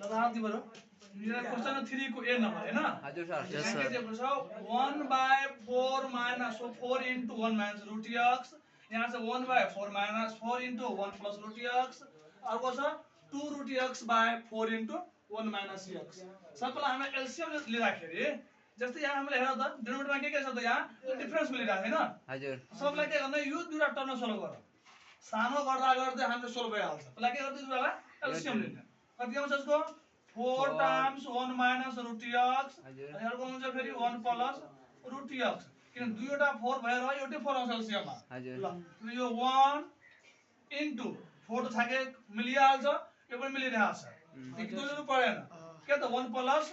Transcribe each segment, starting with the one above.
लगा दी बरो मेरा क्वेश्चन 3 को ए नंबर है ना हजुर सर Yes, sir. ये पूछो 1/4 minus so 4 into 1 minus root x यहाँ से 1/4 minus 4 into 1 plus root x और को छ 2 root x by 4 into 1 minus x सबैलाई हामीले एलसीएम लिँदाखेरि जस्तै यहाँ हामीले हेर त डिनोमिनेटरमा के छ त यहाँ डिफरेन्स मिलिरहेको हैन हजुर सबलाई के गर्ने यो दुईटा टर्म सोल्भ गर सानो गर्दा गर्दै हामीले सोल्भ भइहाल्छ त्यसलाई के गर्दै दुईटालाई एलसीएम लिने कति आउँछ यसको 4 times 1 minus root x हजुर अनि अर्को हुन्छ फेरि 1 plus root x किन दुईवटा 4 भएर एउटै 4 आउँछ एलसीएममा हजुर ल यो 1 into 4 त थाके मिलिहाल्छ यो पनि मिलिरहेछ देखि तुल्नु परेन के त 1 plus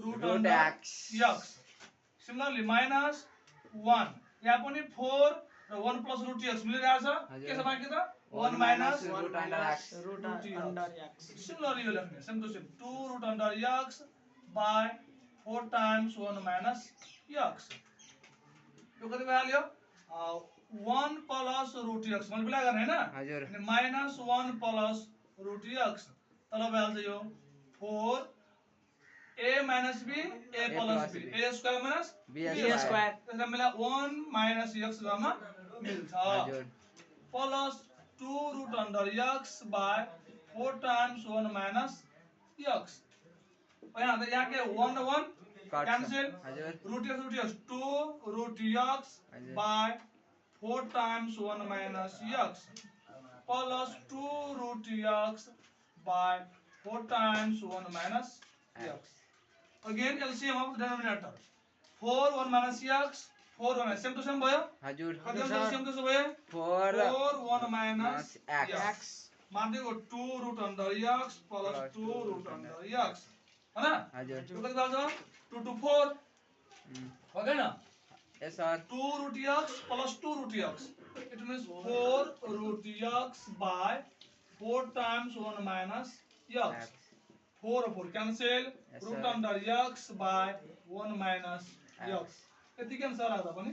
root under x similarly minus 1 यहाँ पनि 4 र 1 plus root x मिलिरहेछ के छ बाँकी त 1 minus root under x Root under x. similarly यो लेख्ने same to same 2 root under x by 4 times 1 minus x यो कति भइहाल्यो 1 plus root x मल्टिप्लाई गर्ने हैन हजुर अनि minus 1 plus root x तल भइहाल्छ यो 4 a minus b a plus b a square minus b B square. त्यसमा मलाई 1 minus x गर्नमा मिल्छ हजुर plus 2 root under x by 4 times 1 minus x यहाँ त यहाँ के 1 र 1 काट्छ cancel हजुर root x 2 root x हजुर by 4 times 1 minus x plus 2 root x by 4 times 1 minus x again LCM of denominator 4 1 minus x 4 1 same to same भयो हजुर कति हुन्छ LCM त्यसो भए 4 4 1 minus x x मान्दिएको 2 root under x plus 2 root under x हैन हजुर यो कति भन्छ 2 to 4 हो हैन yes sir 2 root x plus 2 root x it means 4 root x by 4 times 1 minus x 4 4 cancel Yes, root sir. under x by 1 minus x यति के sir आउँदा पनि